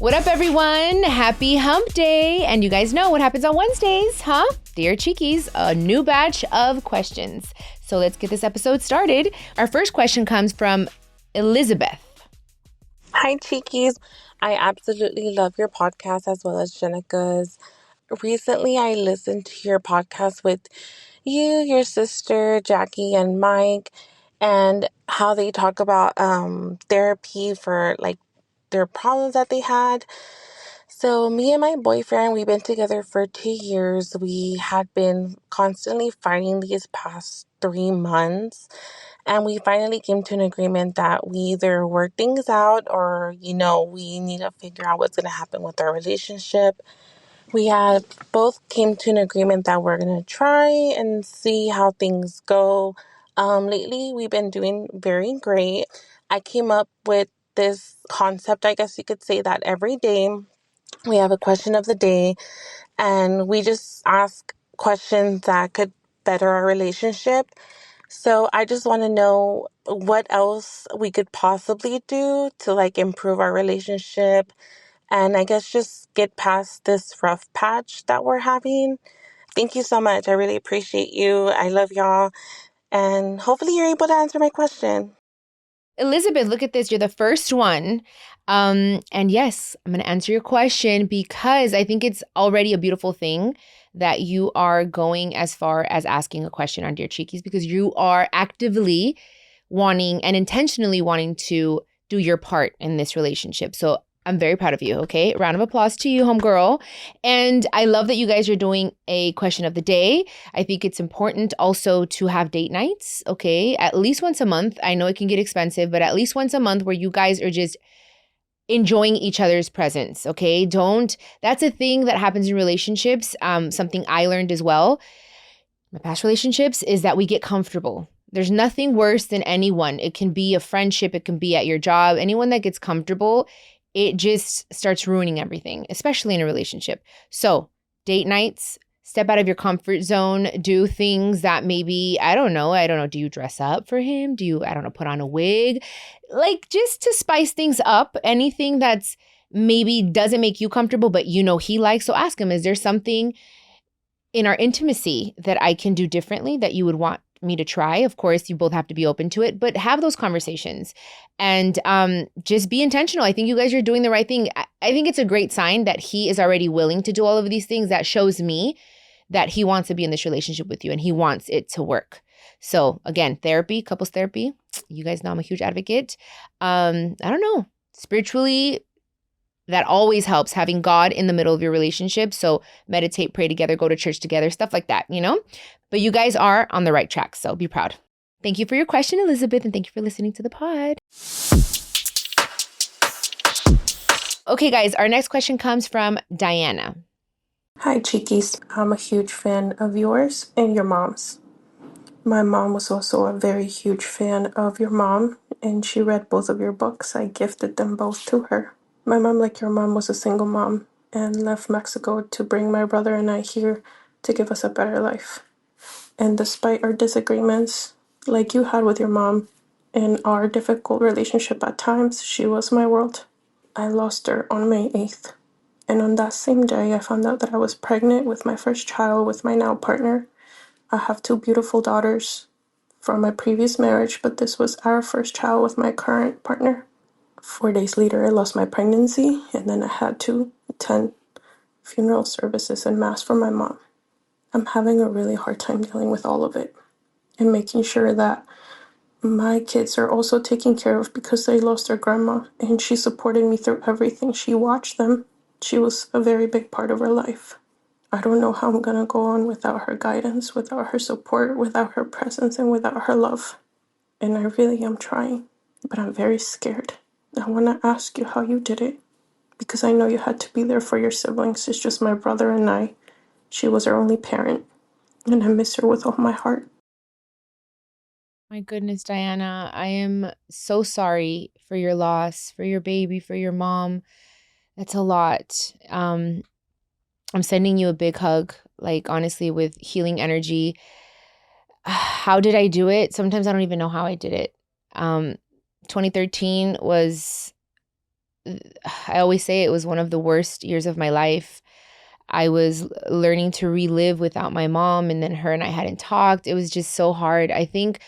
What up, everyone? Happy hump day. And you guys know what happens on Wednesdays, huh? Dear Chiquis, a new batch of questions. So let's get this episode started. Our first question comes from Elizabeth. Hi, Chiquis. I absolutely love your podcast as well as Jenica's. Recently, I listened to your podcast with you, your sister, Jackie, and Mike, and how they talk about therapy for like their problems that they had. So me and my boyfriend, we've been together for 2 years. We had been constantly fighting these past 3 months. And we finally came to an agreement that we either work things out or, we need to figure out what's going to happen with our relationship. We have both came to an agreement that we're going to try and see how things go. Lately, we've been doing very great. I came up with this concept, I guess you could say, that every day we have a question of the day and we just ask questions that could better our relationship. So I just want to know what else we could possibly do to like improve our relationship and I guess just get past this rough patch that we're having. Thank you so much. I really appreciate you. I love y'all. And hopefully you're able to answer my question. Elizabeth, look at this. You're the first one. And yes, I'm going to answer your question because I think it's already a beautiful thing that you are going as far as asking a question on Dear Chiquis because you are actively wanting and intentionally wanting to do your part in this relationship. So I'm very proud of you, okay? Round of applause to you, homegirl. And I love that you guys are doing a question of the day. I think it's important also to have date nights, okay? At least once a month. I know it can get expensive, but at least once a month where you guys are just enjoying each other's presence, okay? That's a thing that happens in relationships. Something I learned as well, my past relationships, is that we get comfortable. There's nothing worse than anyone. It can be a friendship. It can be at your job. Anyone that gets comfortable, it just starts ruining everything, especially in a relationship. So date nights, step out of your comfort zone, do things that maybe, I don't know. Do you dress up for him? Do you, put on a wig? Like just to spice things up, anything that's maybe doesn't make you comfortable, but he likes. So ask him, is there something in our intimacy that I can do differently that you would want me to try? Of course, you both have to be open to it, but have those conversations and just be intentional. I think you guys are doing the right thing. I think it's a great sign that he is already willing to do all of these things. That shows me that he wants to be in this relationship with you and he wants it to work. So again, therapy, couples therapy, you guys know I'm a huge advocate. I don't know, spiritually, that always helps, having God in the middle of your relationship. So meditate, pray together, go to church together, stuff like that, But you guys are on the right track, so be proud. Thank you for your question, Elizabeth, and thank you for listening to the pod. Okay, guys, our next question comes from Diana. Hi, Chiquis. I'm a huge fan of yours and your mom's. My mom was also a very huge fan of your mom, and she read both of your books. I gifted them both to her. My mom, like your mom, was a single mom and left Mexico to bring my brother and I here to give us a better life. And despite our disagreements, like you had with your mom, and our difficult relationship at times, she was my world. I lost her on May 8th. And on that same day, I found out that I was pregnant with my first child with my now partner. I have 2 beautiful daughters from my previous marriage, but this was our first child with my current partner. 4 days later, I lost my pregnancy, and then I had to attend funeral services and mass for my mom. I'm having a really hard time dealing with all of it and making sure that my kids are also taken care of because they lost their grandma, and she supported me through everything. She watched them. She was a very big part of her life. I don't know how I'm going to go on without her guidance, without her support, without her presence, and without her love. And I really am trying, but I'm very scared. I want to ask you how you did it, because I know you had to be there for your siblings. It's just my brother and I. She was our only parent, and I miss her with all my heart. My goodness, Diana, I am so sorry for your loss, for your baby, for your mom. That's a lot. I'm sending you a big hug, like honestly, with healing energy. How did I do it? Sometimes I don't even know how I did it. 2013 was I always say it was one of the worst years of my life. I was learning to relive without my mom, and then her and I hadn't talked. It was just so hard. I think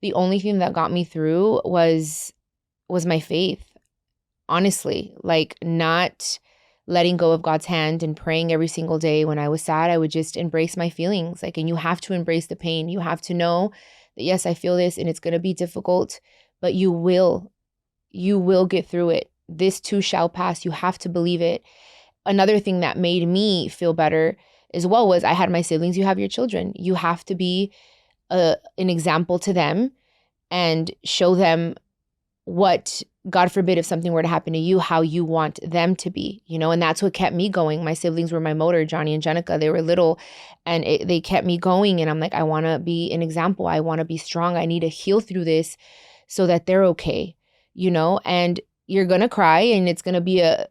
the only thing that got me through was my faith. Honestly, like not letting go of God's hand and praying every single day. When I was sad, I would just embrace my feelings. Like, and you have to embrace the pain. You have to know that, yes, I feel this and it's going to be difficult, but you will get through it. This too shall pass. You have to believe it. Another thing that made me feel better as well was I had my siblings. You have your children. You have to be an example to them and show them what, God forbid, if something were to happen to you, how you want them to be, and that's what kept me going. My siblings were my motor, Johnny and Jenica. They were little and they kept me going. And I'm like, I want to be an example. I want to be strong. I need to heal through this so that they're okay, and you're going to cry and it's going to be a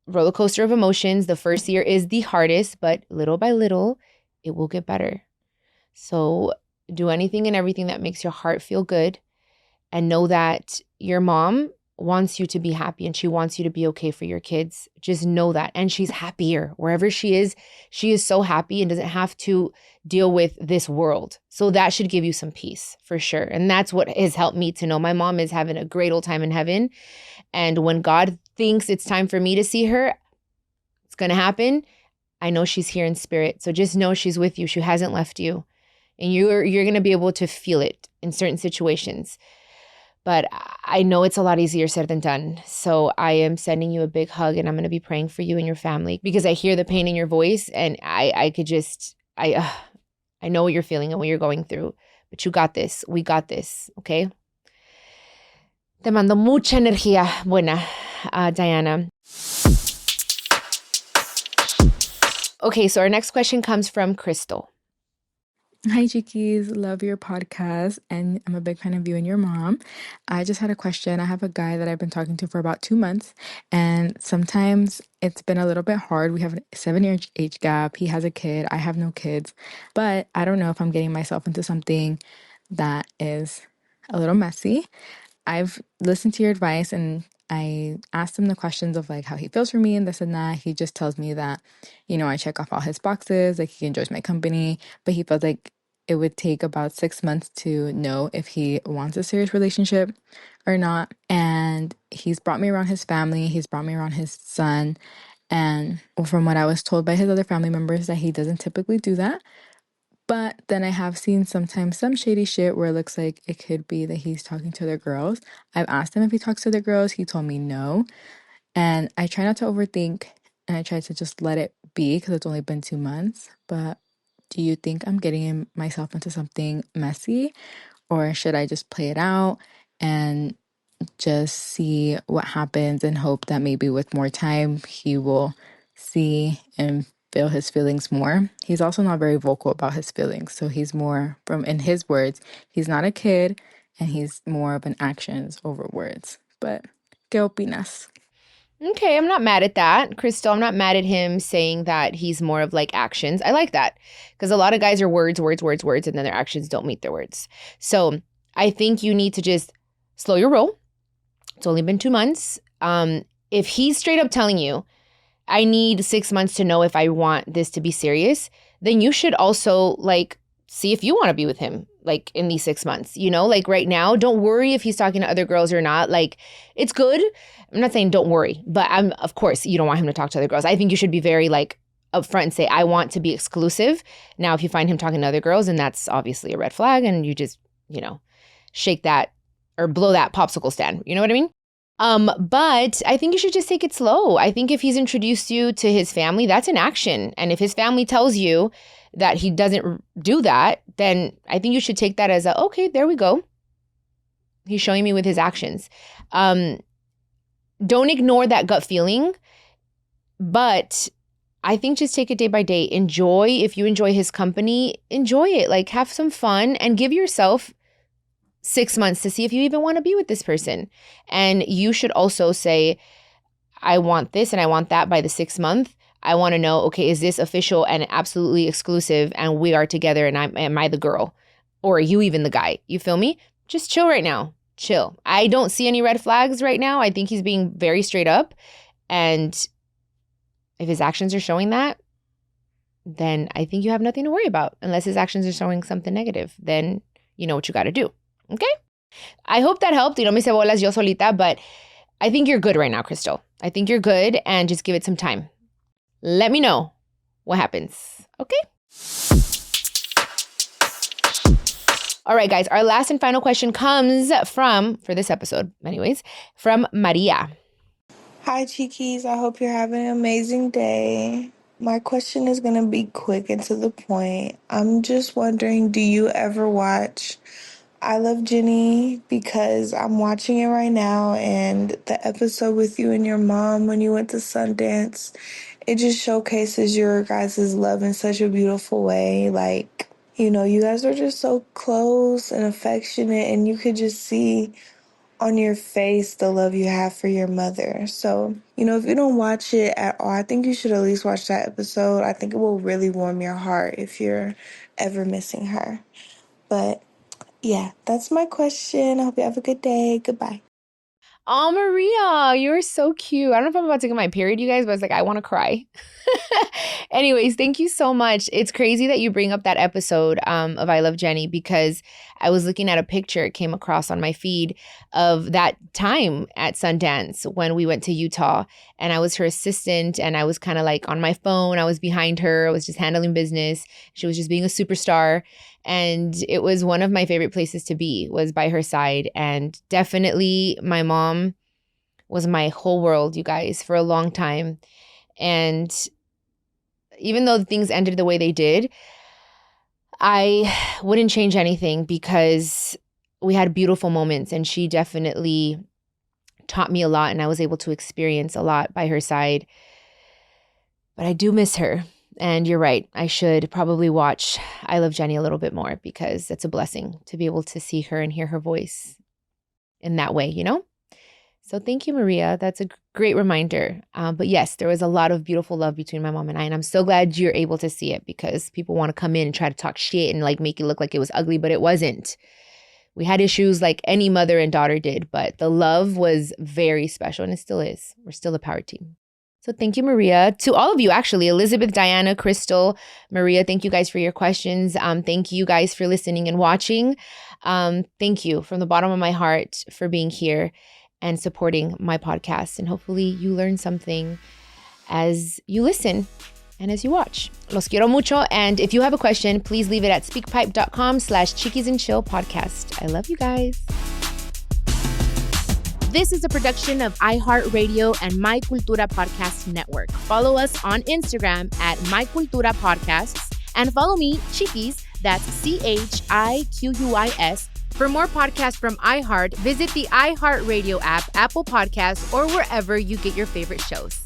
roller coaster of emotions. The first year is the hardest, but little by little, it will get better. So do anything and everything that makes your heart feel good, and know that your mom wants you to be happy and she wants you to be okay for your kids. Just know that. And she's happier wherever she is so happy and doesn't have to deal with this world. So that should give you some peace for sure. And that's what has helped me to know my mom is having a great old time in heaven. And when God thinks it's time for me to see her, it's going to happen. I know she's here in spirit. So just know she's with you. She hasn't left you. And you're going to be able to feel it in certain situations. But I know it's a lot easier said than done. So I am sending you a big hug, and I'm going to be praying for you and your family, because I hear the pain in your voice, and I know what you're feeling and what you're going through, but you got this. We got this. Okay. Te mando mucha energía buena, Diana. Okay. So our next question comes from Crystal. Hi, Chiquis. Love your podcast, and I'm a big fan of you and your mom. I just had a question. I have a guy that I've been talking to for about 2 months, and sometimes it's been a little bit hard. We have a 7-year age gap. He has a kid. I have no kids, but I don't know if I'm getting myself into something that is a little messy. I've listened to your advice and I asked him the questions of like how he feels for me and this and that. He just tells me that, I check off all his boxes, like he enjoys my company, but he feels like it would take about 6 months to know if he wants a serious relationship or not. And he's brought me around his family, he's brought me around his son. And from what I was told by his other family members, that he doesn't typically do that. But then I have seen sometimes some shady shit where it looks like it could be that he's talking to other girls. I've asked him if he talks to other girls. He told me no. And I try not to overthink, and I try to just let it be because it's only been 2 months. But do you think I'm getting myself into something messy, or should I just play it out and just see what happens and hope that maybe with more time he will see and feel his feelings more? He's also not very vocal about his feelings. So he's more, from in his words, he's not a kid and he's more of an actions over words. But ¿qué opinas? Okay, I'm not mad at that, Crystal. I'm not mad at him saying that he's more of like actions. I like that, because a lot of guys are words, and then their actions don't meet their words. So I think you need to just slow your roll. It's only been 2 months. If he's straight up telling you, I need 6 months to know if I want this to be serious, then you should also like see if you want to be with him like in these 6 months, like right now. Don't worry if he's talking to other girls or not. Like, it's good. I'm not saying don't worry, but of course you don't want him to talk to other girls. I think you should be very like upfront and say, I want to be exclusive. Now, if you find him talking to other girls, and that's obviously a red flag, and you just, shake that or blow that popsicle stand. You know what I mean? But I think you should just take it slow. I think if he's introduced you to his family, that's an action. And if his family tells you that he doesn't do that, then I think you should take that as okay, there we go. He's showing me with his actions. Don't ignore that gut feeling, but I think just take it day by day. Enjoy. If you enjoy his company, enjoy it. Like, have some fun and give yourself 6 months to see if you even want to be with this person. And you should also say, I want this and I want that by the 6th month. I want to know, okay, is this official and absolutely exclusive and we are together, and am I the girl? Or are you even the guy? You feel me? Just chill right now. chill. I don't see any red flags right now. I think he's being very straight up. And if his actions are showing that, then I think you have nothing to worry about. Unless his actions are showing something negative, then you know what you got to do. Okay? I hope that helped. Y no me hice bolas yo solita, but I think you're good right now, Crystal. I think you're good, and just give it some time. Let me know what happens. Okay? All right, guys. Our last and final question comes from, for this episode anyways, from Maria. Hi, Chiquis. I hope you're having an amazing day. My question is going to be quick and to the point. I'm just wondering, do you ever watch I Love Jenni? Because I'm watching it right now, and the episode with you and your mom when you went to Sundance, it just showcases your guys' love in such a beautiful way. Like, you guys are just so close and affectionate, and you could just see on your face the love you have for your mother. So, if you don't watch it at all, I think you should at least watch that episode. I think it will really warm your heart if you're ever missing her. But yeah, that's my question. I hope you have a good day. Goodbye. Oh, Maria, you're so cute. I don't know if I'm about to get my period, you guys, but it's like, I want to cry. Anyways, thank you so much. It's crazy that you bring up that episode of I Love Jenni, because I was looking at a picture it came across on my feed of that time at Sundance when we went to Utah, and I was her assistant, and I was kind of like on my phone. I was behind her. I was just handling business. She was just being a superstar. And it was one of my favorite places to be, was by her side. And definitely my mom was my whole world, you guys, for a long time. And even though things ended the way they did, I wouldn't change anything, because we had beautiful moments, and she definitely taught me a lot, and I was able to experience a lot by her side. But I do miss her. And you're right. I should probably watch I Love Jenni a little bit more, because it's a blessing to be able to see her and hear her voice in that way, So thank you, Maria. That's a great reminder. But yes, there was a lot of beautiful love between my mom and I. And I'm so glad you're able to see it, because people want to come in and try to talk shit and like make it look like it was ugly, but it wasn't. We had issues like any mother and daughter did, but the love was very special, and it still is. We're still a power team. So thank you, Maria. To all of you, actually, Elizabeth, Diana, Crystal, Maria, thank you guys for your questions. Thank you guys for listening and watching. Thank you from the bottom of my heart for being here and supporting my podcast. And hopefully you learn something as you listen and as you watch. Los quiero mucho. And if you have a question, please leave it at speakpipe.com/Chiquis and Chill podcast. I love you guys. This is a production of iHeartRadio and My Cultura Podcast Network. Follow us on Instagram at My Cultura Podcasts, and follow me, Chiquis, that's CHIQUIS. For more podcasts from iHeart, visit the iHeartRadio app, Apple Podcasts, or wherever you get your favorite shows.